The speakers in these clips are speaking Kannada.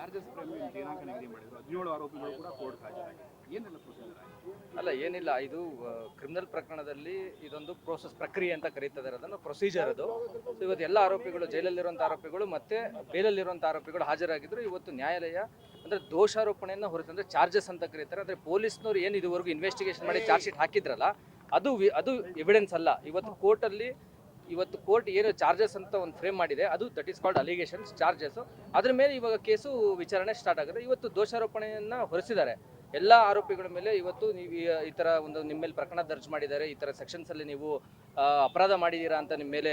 ಚಾರ್ಜಸ್ ದಿನಾಂಕ ನಿಗದಿ ಮಾಡಿದ್ರು 17 ಆರೋಪಿಗಳು ಕೂಡ ಕೋರ್ಟ್ ಹಾಜರಾಗಿದ್ದಾರೆ. ಏನೆಲ್ಲ ಪ್ರೊಸೀಜರ್ ಆಗಿದೆ? ಅಲ್ಲ ಏನಿಲ್ಲ, ಇದು ಕ್ರಿಮಿನಲ್ ಪ್ರಕರಣದಲ್ಲಿ ಇದೊಂದು ಪ್ರಕ್ರಿಯೆ ಅಂತ ಕರೀತಿದ್ದಾರೆ, ಅದನ್ನು ಪ್ರೊಸೀಜರ್ ಅದು. ಸೊ ಇವತ್ತು ಎಲ್ಲ ಆರೋಪಿಗಳು, ಜೈಲಲ್ಲಿರುವಂಥ ಆರೋಪಿಗಳು ಮತ್ತೆ ಬೇಲಲ್ಲಿರುವಂಥ ಆರೋಪಿಗಳು ಹಾಜರಾಗಿದ್ರು. ಇವತ್ತು ನ್ಯಾಯಾಲಯ ಅಂದರೆ ದೋಷಾರೋಪಣೆಯನ್ನು ಹೊರತಂದ್ರೆ ಚಾರ್ಜಸ್ ಅಂತ ಕರೀತಾರೆ. ಅಂದರೆ ಪೊಲೀಸ್ನವ್ರು ಏನು ಇದುವರೆಗೂ ಇನ್ವೆಸ್ಟಿಗೇಷನ್ ಮಾಡಿ ಚಾರ್ಜ್ ಶೀಟ್ ಹಾಕಿದ್ರಲ್ಲ, ಅದು ಎವಿಡೆನ್ಸ್ ಅಲ್ಲ. ಇವತ್ತು ಕೋರ್ಟ್ ಏನು ಚಾರ್ಜಸ್ ಅಂತ ಒಂದು ಫ್ರೇಮ್ ಮಾಡಿದೆ, ಅದು that is called allegations, charges. ಅದ್ರ ಮೇಲೆ ಇವಾಗ ಕೇಸು ವಿಚಾರಣೆ ಸ್ಟಾರ್ಟ್ ಆಗುತ್ತೆ. ಇವತ್ತು ದೋಷಾರೋಪಣೆಯನ್ನು ಹೊರಿಸಿದ್ದಾರೆ ಎಲ್ಲ ಆರೋಪಿಗಳ ಮೇಲೆ. ಇವತ್ತು ನೀವು ಈ ಥರ ಒಂದು ನಿಮ್ಮ ಮೇಲೆ ಪ್ರಕರಣ ದರ್ಜ್ ಮಾಡಿದ್ದಾರೆ, ಈ ಥರ ಸೆಕ್ಷನ್ಸಲ್ಲಿ ನೀವು ಅಪರಾಧ ಮಾಡಿದ್ದೀರಾ ಅಂತ ನಿಮ್ಮ ಮೇಲೆ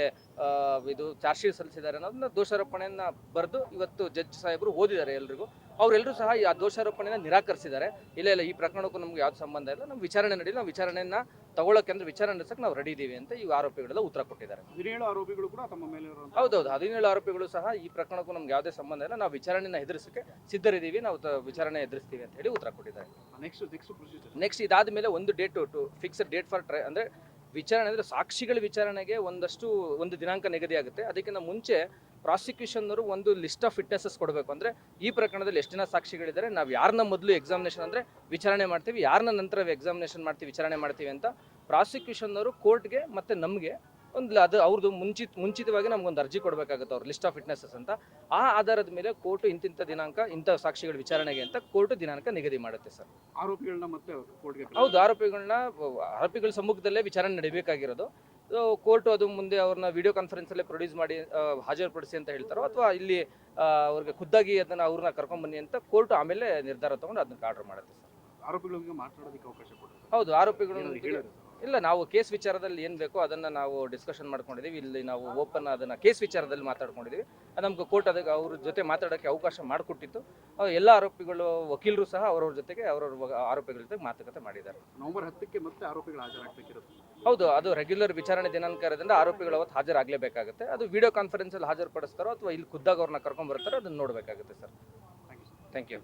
ಇದು ಚಾರ್ಜ್ ಶೀಟ್ ಸಲ್ಲಿಸಿದ್ದಾರೆ ಅನ್ನೋದನ್ನ ದೋಷಾರೋಪಣೆಯನ್ನು ಬರೆದು ಇವತ್ತು ಜಡ್ಜ್ ಸಾಹೇಬರು ಓದಿದ್ದಾರೆ ಎಲ್ರಿಗೂ. ಅವರೆಲ್ಲರೂ ಸಹ ಆ ದೋಷಾರೋಪಣೆಯನ್ನು ನಿರಾಕರಿಸಿದ್ದಾರೆ. ಇಲ್ಲ ಈ ಪ್ರಕರಣಕ್ಕೂ ನಮ್ಗೆ ಯಾವ್ದು ಸಂಬಂಧ ಇಲ್ಲ, ನಮ್ಮ ವಿಚಾರಣೆ ನಡೀಲಿ, ನಾವು ವಿಚಾರಣೆಯನ್ನು ತಗೊಳ್ಳೋಕೆ ಅಂದ್ರೆ ವಿಚಾರಣೆ ನಡೆಸಕ್ಕೆ ನಾವು ರೆಡಿ ಇದ್ದೀವಿ ಅಂತ ಈ ಆರೋಪಿಗಳೆಲ್ಲ ಉತ್ತರ ಕೊಟ್ಟಿದ್ದಾರೆ. 17 ಆರೋಪಿಗಳು ಕೂಡ ತಮ್ಮ ಮೇಲೆ ಹೌದೌದು, 17 ಆರೋಪಿಗಳು ಸಹ ಈ ಪ್ರಕರಣಕ್ಕೂ ನಮ್ಗೆ ಯಾವುದೇ ಸಂಬಂಧ ಇಲ್ಲ, ನಾವು ವಿಚಾರಣೆಯನ್ನು ಎದುರಿಸಕ್ಕೆ ಸಿದ್ಧರಿದ್ದೀವಿ, ನಾವು ವಿಚಾರಣೆ ಎದುರಿಸ್ತೀವಿ ಅಂತ ಹೇಳಿ ಉತ್ತರ ಕೊಟ್ಟಿದ್ದಾರೆ. ನೆಕ್ಸ್ಟ್ ಇದಾದ ಮೇಲೆ ಒಂದು ಡೇಟ್ ಫಿಕ್ಸ್ಡ್ ಡೇಟ್ ಫಾರ್ ಅಂದರೆ ವಿಚಾರಣೆ ಅಂದರೆ ಸಾಕ್ಷಿಗಳ ವಿಚಾರಣೆಗೆ ಒಂದು ದಿನಾಂಕ ನಿಗದಿ ಆಗುತ್ತೆ. ಅದಕ್ಕಿಂತ ಮುಂಚೆ ಪ್ರಾಸಿಕ್ಯೂಷನ್ನವರು ಒಂದು ಲಿಸ್ಟ್ ಆಫ್ ವಿಟ್ನೆಸಸ್ ಕೊಡಬೇಕು. ಅಂದರೆ ಈ ಪ್ರಕರಣದಲ್ಲಿ ಎಷ್ಟು ಜನ ಸಾಕ್ಷಿಗಳಿದ್ದಾರೆ, ನಾವು ಯಾರನ್ನ ಮೊದಲು ಎಕ್ಸಾಮಿನೇಷನ್ ಅಂದರೆ ವಿಚಾರಣೆ ಮಾಡ್ತೀವಿ, ಯಾರನ್ನ ನಂತರ ಎಕ್ಸಾಮಿನೇಷನ್ ಮಾಡ್ತೀವಿ, ವಿಚಾರಣೆ ಮಾಡ್ತೀವಿ ಅಂತ ಪ್ರಾಸಿಕ್ಯೂಷನ್ನವರು ಕೋರ್ಟ್ಗೆ ಮತ್ತು ನಮಗೆ ಅದು ಅವ್ರದ್ದು ಮುಂಚಿತವಾಗಿ ನಮ್ಗೊಂದು ಅರ್ಜಿ ಕೊಡಬೇಕಾಗುತ್ತೆ, ಅವ್ರು ಲಿಸ್ಟ್ ಆಫ್ ವಿಟ್ನೆಸಸ್ ಅಂತ. ಆ ಆಧಾರದ ಮೇಲೆ ಕೋರ್ಟು ಇಂತಿಂಥ ದಿನಾಂಕ ಇಂಥ ಸಾಕ್ಷಿಗಳ ವಿಚಾರಣೆಗೆ ಅಂತ ಕೋರ್ಟು ದಿನಾಂಕ ನಿಗದಿ ಮಾಡುತ್ತೆ ಸರ್. ಆರೋಪಿಗಳನ್ನ ಮತ್ತೆ ಕೋರ್ಟ್ಗೆ ಹೌದು, ಆರೋಪಿಗಳ ಸಮ್ಮುಖದಲ್ಲೇ ವಿಚಾರಣೆ ನಡೀಬೇಕಾಗಿರೋದು. ಕೋರ್ಟು ಅದು ಮುಂದೆ ಅವ್ರನ್ನ ವಿಡಿಯೋ ಕಾನ್ಫರೆನ್ಸಲ್ಲೇ ಪ್ರೊಡ್ಯೂಸ್ ಮಾಡಿ ಹಾಜರುಪಡಿಸಿ ಅಂತ ಹೇಳ್ತಾರೋ, ಅಥವಾ ಇಲ್ಲಿ ಅವ್ರಿಗೆ ಖುದ್ದಾಗಿ ಅದನ್ನು ಅವ್ರನ್ನ ಕರ್ಕೊಂಡ್ಬನ್ನಿ ಅಂತ ಕೋರ್ಟು ಆಮೇಲೆ ನಿರ್ಧಾರ ತೊಗೊಂಡು ಅದನ್ನ ಆರ್ಡರ್ ಮಾಡುತ್ತೆ ಸರ್. ಆರೋಪಿಗಳಿಗೆ ಮಾತನಾಡೋದಕ್ಕೆ ಅವಕಾಶ ಕೊಡ್ತಾರೆ? ಹೌದು, ಆರೋಪಿಗಳು ಇಲ್ಲ, ನಾವು ಕೇಸ್ ವಿಚಾರದಲ್ಲಿ ಏನು ಬೇಕೋ ಅದನ್ನು ನಾವು ಡಿಸ್ಕಷನ್ ಮಾಡ್ಕೊಂಡಿದ್ದೀವಿ. ಇಲ್ಲಿ ನಾವು ಓಪನ್ ಅದನ್ನು ಕೇಸ್ ವಿಚಾರದಲ್ಲಿ ಮಾತಾಡ್ಕೊಂಡಿದ್ದೀವಿ. ಅದು ನಮ್ಗೆ ಕೋರ್ಟ್ ಅದಕ್ಕೆ ಅವ್ರ ಜೊತೆ ಮಾತಾಡೋಕ್ಕೆ ಅವಕಾಶ ಮಾಡಿಕೊಟ್ಟಿತ್ತು. ಎಲ್ಲ ಆರೋಪಿಗಳು ವಕೀಲರು ಸಹ ಅವ್ರವ್ರ ಜೊತೆಗೆ ಆರೋಪಿಗಳ ಜೊತೆ ಮಾತುಕತೆ ಮಾಡಿದ್ದಾರೆ. ನವೆಂಬರ್ 10ಕ್ಕೆ ಮತ್ತೆ ಆರೋಪಿಗಳು ಹಾಜರಾಗಬೇಕಿರುತ್ತೆ? ಹೌದು, ಅದು ರೆಗ್ಯುಲರ್ ವಿಚಾರಣೆ ದಿನಾಂಕ ಇರೋದ್ರಿಂದ ಆರೋಪಿಗಳು ಅವತ್ತು ಹಾಜರಾಗಲೇಬೇಕಾಗುತ್ತೆ. ಅದು ವಿಡಿಯೋ ಕಾನ್ಫರೆನ್ಸಲ್ಲಿ ಹಾಜರುಪಡಿಸ್ತಾರೋ ಅಥವಾ ಇಲ್ಲಿ ಖುದ್ದಾಗ ಅವ್ರನ್ನ ಕರ್ಕೊಂಡ್ಬರ್ತಾರೋ ಅದನ್ನು ನೋಡಬೇಕಾಗುತ್ತೆ sir. Thank you. Thank you.